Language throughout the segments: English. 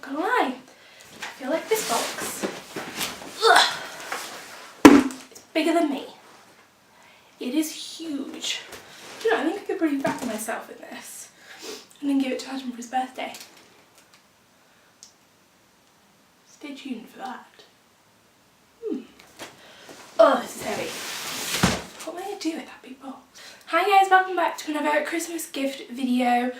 gonna lie, I feel like this box is bigger than me. It is huge. Do you know, I think I could probably wrap myself in this and then give it to Adam for his birthday. Stay tuned for that. Oh, this is heavy. What am I going to do with that big box? Hi guys, welcome back to another Christmas gift video.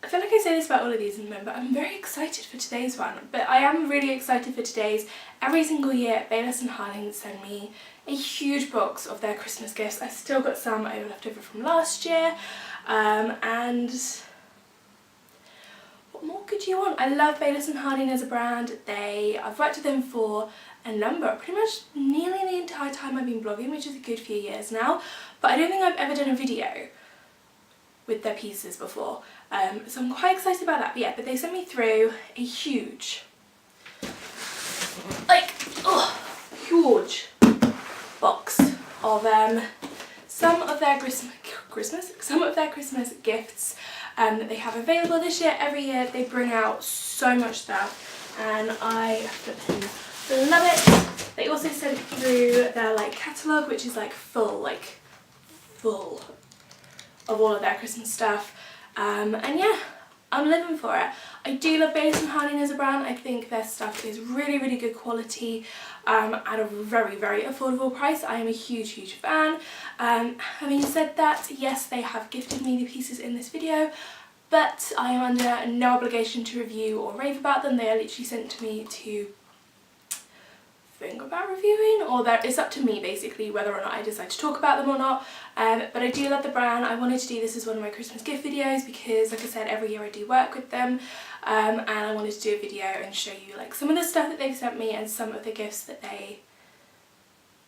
I feel like I say this about all of these in a minute, but I'm very excited for today's one. But I am really excited for today's. Every single year, Baylis and Harling send me a huge box of their Christmas gifts. I've still got some left over from last year. And what more could you want? I love Baylis and Harling as a brand. I've worked with them for pretty much nearly the entire time I've been blogging, which is a good few years now. But I don't think I've ever done a video with their pieces before. So I'm quite excited about that. But yeah, they sent me through a huge box of some of their Christmas gifts that they have available this year. Every year they bring out so much stuff, and I flipping love it. They also sent through their catalogue, which is full of all of their Christmas stuff. And yeah, I'm living for it. I do love Baylis and Harling as a brand. I think their stuff is really, really good quality at a very, very affordable price. I am a huge, huge fan. Having said that, yes, they have gifted me the pieces in this video, but I am under no obligation to review or rave about them. They are literally sent to me to think about reviewing, or it's up to me basically whether or not I decide to talk about them or not. But I do love the brand. I wanted to do this as one of my Christmas gift videos because, like I said, every year I do work with them, and I wanted to do a video and show you some of the stuff that they've sent me and some of the gifts that they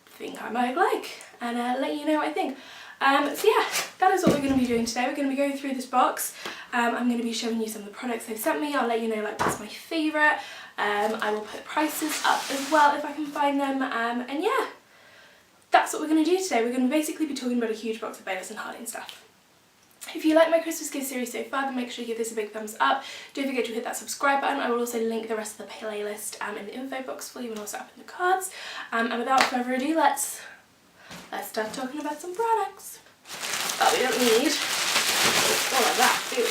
think I might like, and let you know what I think. So yeah, that is what we're going to be doing today. We're going to be going through this box. I'm going to be showing you some of the products they've sent me. I'll let you know what's my favourite. I will put prices up as well if I can find them, and yeah, that's what we're going to do today. We're going to basically be talking about a huge box of Baylis and Harling stuff. If you like my Christmas gift series so far, then make sure you give this a big thumbs up. Don't forget to hit that subscribe button. I will also link the rest of the playlist in the info box for you and also up in the cards. And without further ado, let's start talking about some products. But we don't need all of that, do we?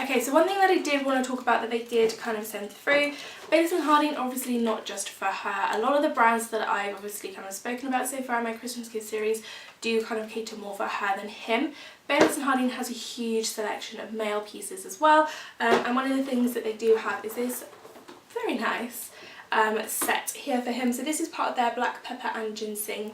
Okay, so one thing that I did want to talk about that they did kind of send through, Baylis and Harling, obviously not just for her. A lot of the brands that I've obviously kind of spoken about so far in my Christmas gift series do kind of cater more for her than him. Baylis and Harling has a huge selection of male pieces as well, and one of the things that they do have is this very nice set here for him. So this is part of their black pepper and ginseng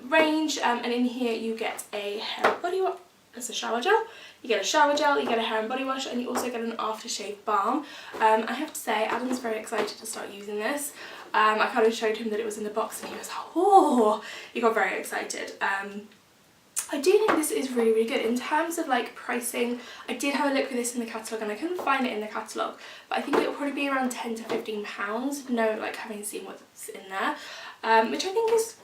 range, and in here you get a hair and body wash. It's a shower gel. You get a shower gel, you get a hair and body wash, and you also get an aftershave balm. I have to say, Adam's very excited to start using this. I kind of showed him that it was in the box and he was like, oh, he got very excited. I do think this is really, really good. In terms of pricing, I did have a look for this in the catalogue and I couldn't find it in the catalogue, but I think it will probably be around £10 to £15, having seen what's in there, which I think is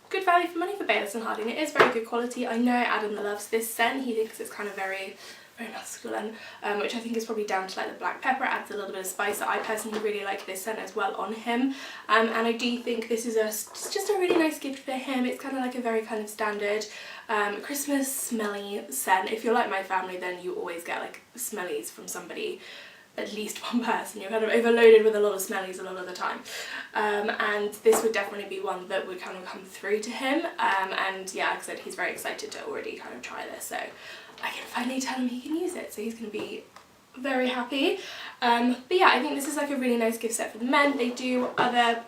good value for money for Baylis and Harling. It is very good quality. I know Adam loves this scent. He thinks it's kind of very, very masculine, which I think is probably down to the black pepper. It adds a little bit of spice. I personally really like this scent as well on him, and I do think this is just a really nice gift for him. It's kind of a very kind of standard Christmas smelly scent. If you're like my family, then you always get smellies from somebody, at least one person. You're kind of overloaded with a lot of smellies a lot of the time, and this would definitely be one that would kind of come through to him, and yeah, like I said, he's very excited to already kind of try this, so I can finally tell him he can use it, so he's going to be very happy. But yeah, I think this is a really nice gift set for the men. They do other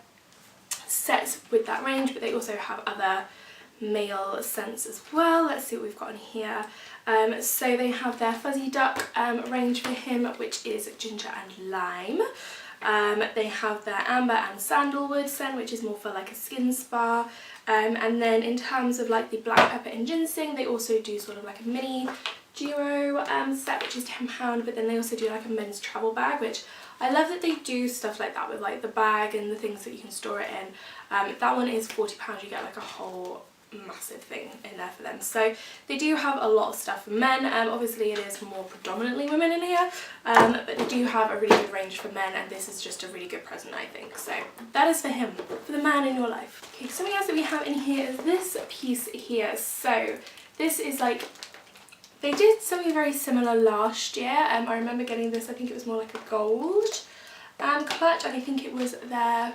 sets with that range, but they also have other male scents as well. Let's see what we've got in here. So they have their Fuzzy Duck range for him, which is ginger and lime. They have their Amber and Sandalwood scent, which is more for a skin spa. And then in terms of the black pepper and ginseng, they also do sort of a mini duo set, which is £10, but then they also do a men's travel bag, which I love that they do stuff like that with the bag and the things that you can store it in. That one is £40. You get a whole massive thing in there for them. So they do have a lot of stuff for men. Obviously it is more predominantly women in here, but they do have a really good range for men, and this is just a really good present, I think. So that is for him, for the man in your life. Okay, something else that we have in here is this piece here. So this is like, they did something very similar last year. I remember getting this, I think it was more like a gold clutch, and I think it was their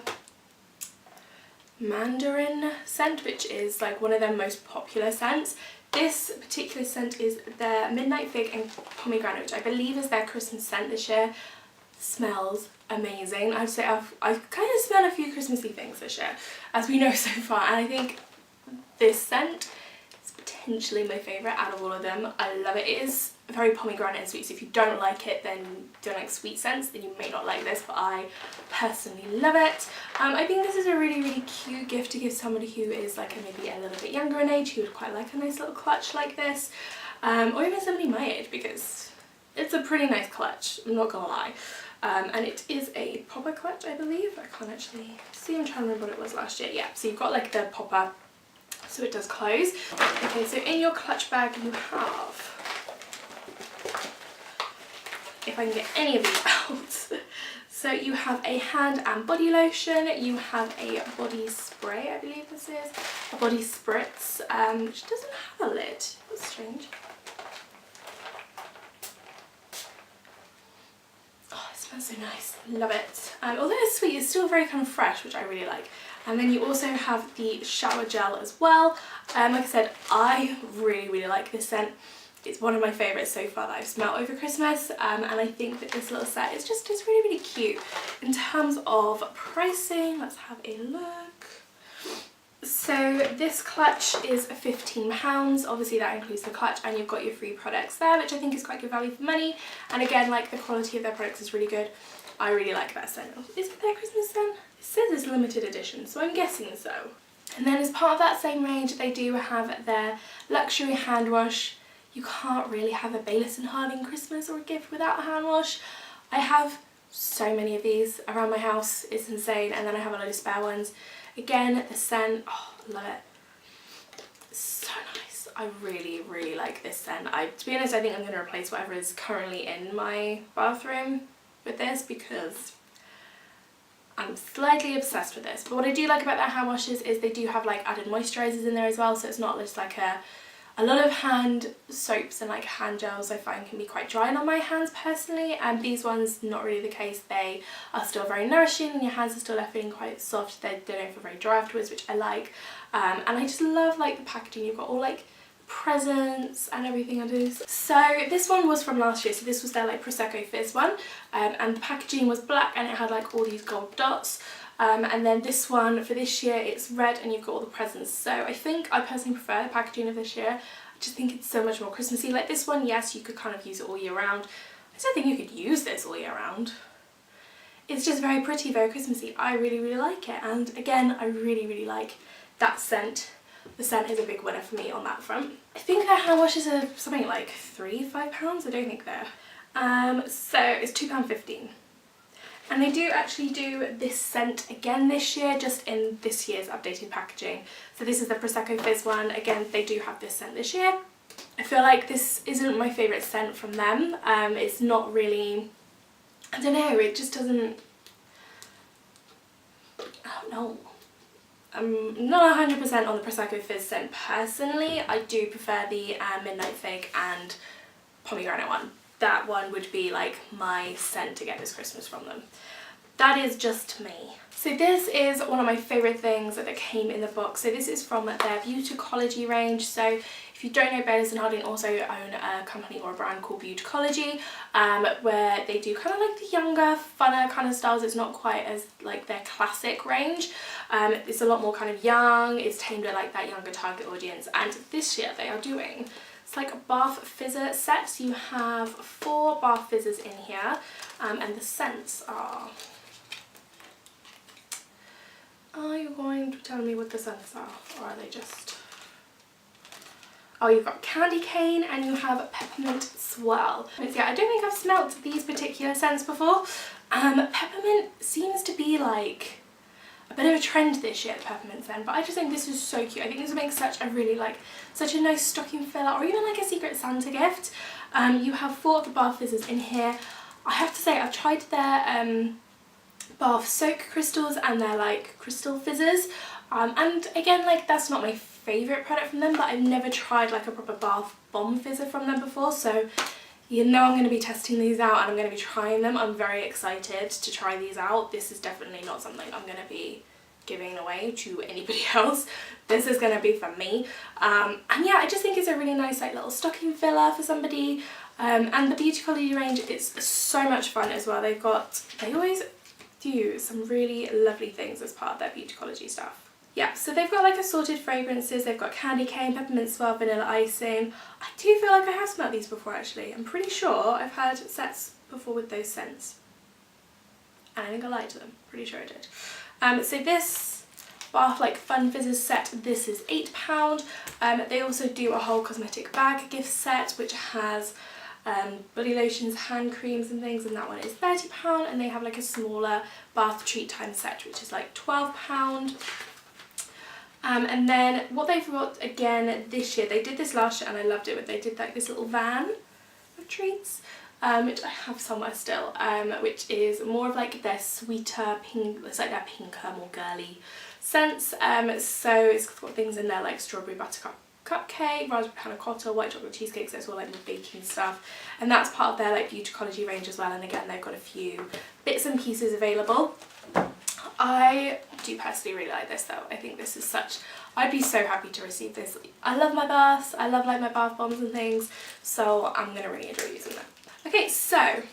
mandarin scent, which is like one of their most popular scents. This particular scent is their midnight fig and pomegranate, which I believe is their Christmas scent this year. Smells amazing. I'd say I've kind of smelled a few Christmassy things this year, as we know so far, and I think this scent is potentially my favourite out of all of them. I love it. It is very pomegranate and sweet, so if you don't like it, then don't like sweet scents, then you may not like this, but I personally love it. I think this is a really, really cute gift to give somebody who is like maybe a little bit younger in age, who would quite like a nice little clutch like this, or even somebody my age, because it's a pretty nice clutch, I'm not gonna lie. And it is a popper clutch, I believe. I can't actually see, I'm trying to remember what it was last year. Yeah, so you've got like the popper, so it does close. Okay, so in your clutch bag you have, if I can get any of these out. So you have a hand and body lotion, you have a body spray, I believe this is, a body spritz, which doesn't have a lid. That's strange. Oh, it smells so nice. Love it. Although it's sweet, it's still very kind of fresh, which I really like. And then you also have the shower gel as well. Like I said, I really, really like this scent. It's one of my favourites so far that I've smelled over Christmas, and I think that this little set is just really, really cute. In terms of pricing, let's have a look. So this clutch is £15, obviously that includes the clutch, and you've got your free products there, which I think is quite good value for money. And again, like, the quality of their products is really good. I really like that scent. Is it their Christmas scent? It says it's limited edition, so I'm guessing so. And then as part of that same range, they do have their luxury hand wash. You can't really have a Baylis and Harding Christmas or a gift without a hand wash. I have so many of these around my house, it's insane, and then I have a load of spare ones. Again, the scent, oh, love it. It's so nice. I really, really like this scent. To be honest, I think I'm going to replace whatever is currently in my bathroom with this, because I'm slightly obsessed with this. But what I do like about their hand washes is they do have like added moisturisers in there as well, so it's not just like a lot of hand soaps and like hand gels I find can be quite dry on my hands personally, and these ones not really the case. They are still very nourishing and your hands are still left feeling quite soft. They don't feel very dry afterwards, which I like. And I just love like the packaging. You've got all like presents and everything under this. So this one was from last year, so this was their like Prosecco Fizz one, and the packaging was black and it had like all these gold dots. And then this one for this year, it's red and you've got all the presents. So I think I personally prefer the packaging of this year. I just think it's so much more Christmassy. Like this one, yes, you could kind of use it all year round. I don't think you could use this all year round. It's just very pretty, very Christmassy. I really, really like it. And again, I really, really like that scent. The scent is a big winner for me on that front. I think their hand washes are something like £5. I don't think they're. So it's £2.15. And they do actually do this scent again this year, just in this year's updated packaging. So this is the Prosecco Fizz one. Again, they do have this scent this year. I feel like this isn't my favourite scent from them. It's not really, I don't know, it just doesn't, I don't know. I'm not 100% on the Prosecco Fizz scent personally. I do prefer the Midnight Fig and Pomegranate one. That one would be like my scent to get this Christmas from them. That is just me. So this is one of my favourite things that came in the box. So this is from their Beauticology range. So if you don't know, Baylis and Harding also own a company or a brand called Beauticology, where they do kind of like the younger, funner kind of styles. It's not quite as like their classic range. It's a lot more kind of young. It's tamed at like that younger target audience. And this year they are doing, it's like a bath fizzer set. So you have 4 bath fizzers in here, and the scents are you going to tell me what the scents are, or are they just, oh, you've got candy cane and you have peppermint swirl. Yeah, I don't think I've smelt these particular scents before. Peppermint seems to be like a bit of a trend this year, the peppermint scent, but I just think this is so cute. I think this would make such a really such a nice stocking filler, or even like a Secret Santa gift. You have 4 of the bath fizzes in here. I have to say I've tried their bath soak crystals and their like crystal fizzes, and again, like, that's not my favourite product from them, but I've never tried like a proper bath bomb fizzer from them before, so you know I'm going to be testing these out and I'm going to be trying them. I'm very excited to try these out. This is definitely not something I'm going to be giving away to anybody else. This is going to be for me. And yeah, I just think it's a really nice like little stocking filler for somebody. And the Beautycology range is so much fun as well. They always do some really lovely things as part of their Beautycology stuff. Yeah, so they've got like assorted fragrances. They've got candy cane, peppermint swirl, vanilla icing. I do feel like I have smelled these before actually. I'm pretty sure I've had sets before with those scents. And I think I liked them. Pretty sure I did. So this bath like fun fizzes set, this is £8. They also do a whole cosmetic bag gift set which has body lotions, hand creams and things, and that one is £30. And they have like a smaller bath treat time set which is like £12. And then what they've got again this year, they did this last year and I loved it, but they did like this little van of treats, which I have somewhere still, which is more of like their sweeter pink, it's like their pinker, more girly scents. So it's got things in there like strawberry buttercup cupcake, raspberry panna cotta, white chocolate cheesecake, so it's all like the baking stuff, and that's part of their like Beautycology range as well. And again, they've got a few bits and pieces available. I do personally really like this though. I think this is I'd be so happy to receive this. I love my baths, I love like my bath bombs and things, so I'm gonna really enjoy using them. Okay, so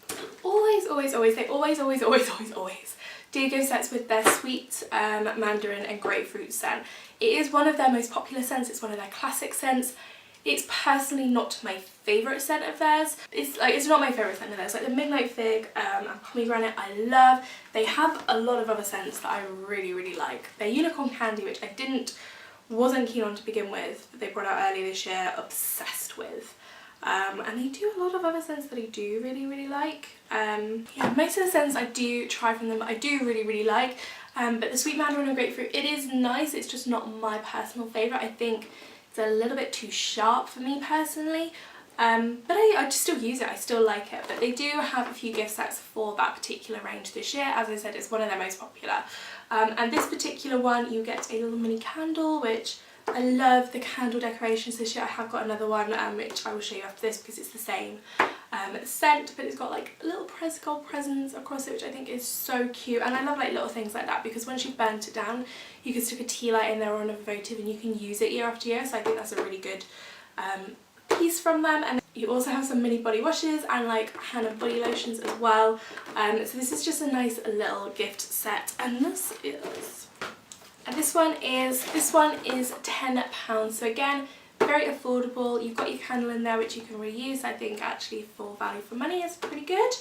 they always do gift sets with their sweet mandarin and grapefruit scent. It is one of their most popular scents, it's one of their classic scents. It's personally not my favourite scent of theirs. It's not my favourite scent of theirs. Like the Midnight Fig and Pomegranate I love. They have a lot of other scents that I really like. Their Unicorn Candy, which I wasn't keen on to begin with, but they brought out earlier this year, obsessed with. And they do a lot of other scents that I do really like. Yeah, most of the scents I do try from them, I do really like. But the Sweet Mandarin and Grapefruit, it is nice, it's just not my personal favourite. I think it's a little bit too sharp for me personally, but I just still use it, I still like it. But they do have a few gift sets for that particular range this year. As I said, it's one of their most popular. And this particular one, you get a little mini candle, which I love the candle decorations this year. I have got another one which I will show you after this because it's the same scent, but it's got like little gold presents across it, which I think is so cute. And I love like little things like that because once you've burnt it down, you can stick a tea light in there or another votive and you can use it year after year. So I think that's a really good piece from them. And you also have some mini body washes and like hand and body lotions as well. So this is just a nice little gift set, and this one is £10. So again, very affordable. You've got your candle in there which you can reuse. I think actually for value for money is pretty good.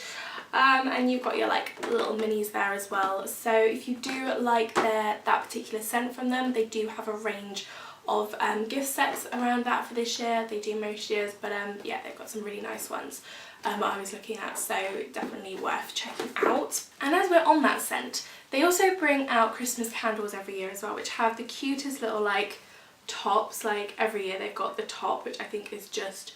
And you've got your like little minis there as well. So if you do like that particular scent from them, they do have a range of gift sets around that for this year. They do most years, but yeah, they've got some really nice ones I was looking at, so definitely worth checking out. And as we're on that scent, they also bring out Christmas candles every year as well, which have the cutest little like tops. Like every year they've got the top, which I think is just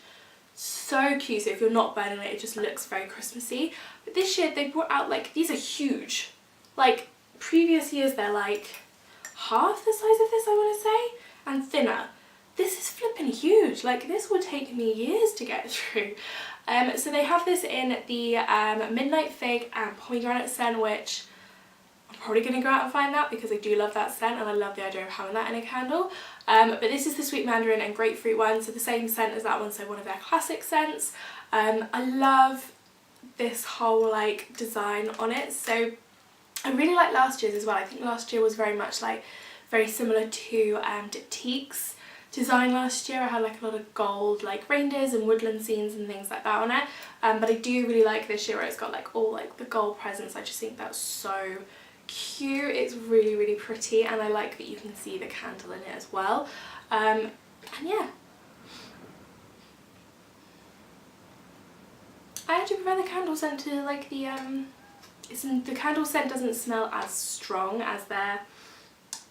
so cute. So if you're not burning it, it just looks very Christmassy. But this year they brought out like, these are huge. Like previous years they're like half the size of this, I want to say, and thinner. This is flipping huge. Like this would take me years to get through. So they have this in the Midnight Fig and Pomegranate scent, which I'm probably going to go out and find that because I do love that scent and I love the idea of having that in a candle. But this is the Sweet Mandarin and Grapefruit one, so the same scent as that one, so one of their classic scents. I love this whole like design on it. So I really like last year's as well. I think last year was very much like very similar to Diptyque's design last year. I had like a lot of gold like reindeers and woodland scenes and things like that on it. But I do really like this year where it's got like all like the gold presents. I just think that's so cute. It's really pretty, and I like that you can see the candle in it as well. And yeah, I actually prefer the candle scent to like the the candle scent doesn't smell as strong as their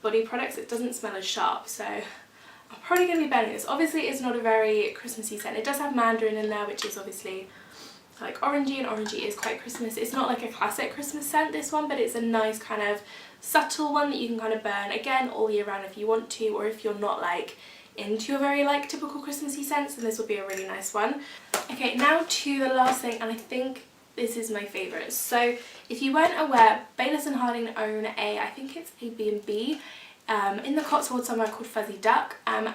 body products. It doesn't smell as sharp, so I'm probably going to be banning this. Obviously it's not a very Christmassy scent. It does have mandarin in there, which is obviously like orangey, and orangey is quite Christmas. It's not like a classic Christmas scent, this one, but it's a nice kind of subtle one that you can kind of burn again all year round if you want to, or if you're not like into your very like typical Christmassy scents, then this will be a really nice one. Okay, now to the last thing, and I think this is my favourite. So if you weren't aware, Baylis and Harding own I think it's a B&B in the Cotswolds somewhere called Fuzzy Duck, and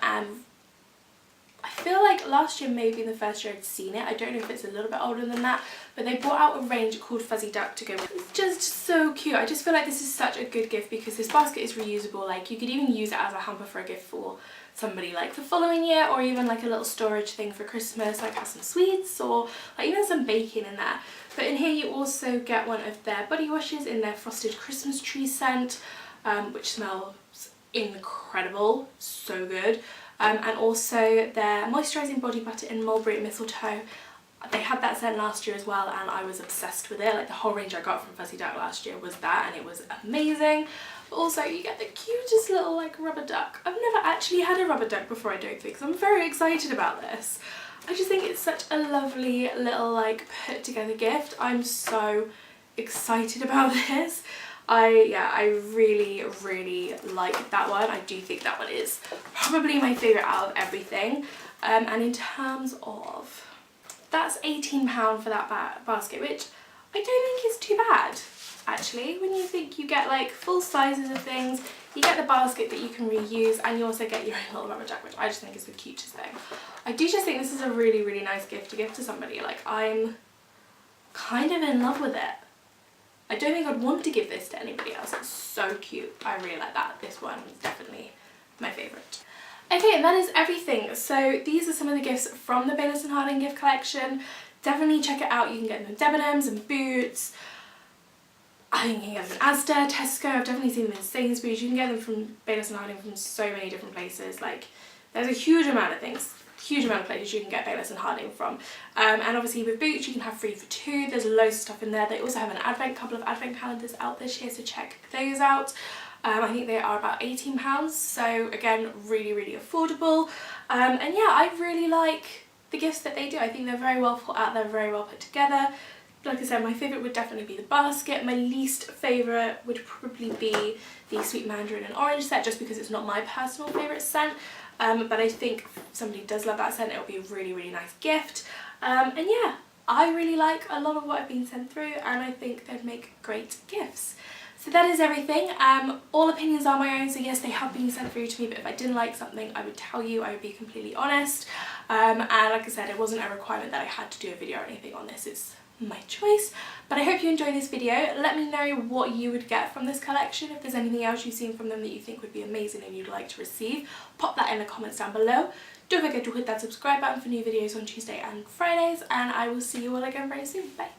I feel like last year may have been the first year I'd seen it. I don't know if it's a little bit older than that, but they brought out a range called Fuzzy Duck to go with. It's just so cute. I just feel like this is such a good gift because this basket is reusable. Like you could even use it as a hamper for a gift for somebody like the following year, or even like a little storage thing for Christmas, like have some sweets or like even some baking in there. But in here you also get one of their body washes in their frosted Christmas tree scent, which smells incredible, so good. And also their moisturising body butter in mulberry and mistletoe. They had that scent last year as well, and I was obsessed with it. Like the whole range I got from Fuzzy Duck last year was that, and it was amazing. But also you get the cutest little like rubber duck. I've never actually had a rubber duck before, I don't think, so I'm very excited about this. I just think it's such a lovely little like put together gift. I'm so excited about this. I really like that one. I do think that one is probably my favourite out of everything. And in terms of, that's £18 for that basket, which I don't think is too bad actually. When you think you get like full sizes of things, you get the basket that you can reuse, and you also get your own little rubber duck, which I just think is the cutest thing. I do just think this is a really nice gift to give to somebody. Like I'm kind of in love with it. I don't think I'd want to give this to anybody else. It's so cute. I really like that. This one is definitely my favourite. Okay, and that is everything. So these are some of the gifts from the Baylis and Harding gift collection. Definitely check it out. You can get them in Debenhams and Boots. I think you can get them in Asda, Tesco. I've definitely seen them in Sainsbury's. You can get them from Baylis and Harding from so many different places. Like there's a huge amount of things. Huge amount of places you can get Baylis and Harding from, and obviously with Boots you can have 3 for 2. There's loads of stuff in there. They also have a couple of advent calendars out this year, so check those out. I think they are about £18, so again really affordable, and yeah, I really like the gifts that they do. I think they're very well thought out, they're very well put together. Like I said, my favourite would definitely be the basket. My least favourite would probably be the sweet mandarin and orange set, just because it's not my personal favourite scent. But I think if somebody does love that scent, it'll be a really nice gift. And yeah, I really like a lot of what I've been sent through, and I think they'd make great gifts. So that is everything. All opinions are my own, so yes, they have been sent through to me, but if I didn't like something, I would tell you. I would be completely honest. And like I said, it wasn't a requirement that I had to do a video or anything on this. It's my choice. But I hope you enjoyed this video. Let me know what you would get from this collection. If there's anything else you've seen from them that you think would be amazing and you'd like to receive, pop that in the comments down below. Don't forget to hit that subscribe button for new videos on Tuesday and Fridays, and I will see you all again very soon. Bye.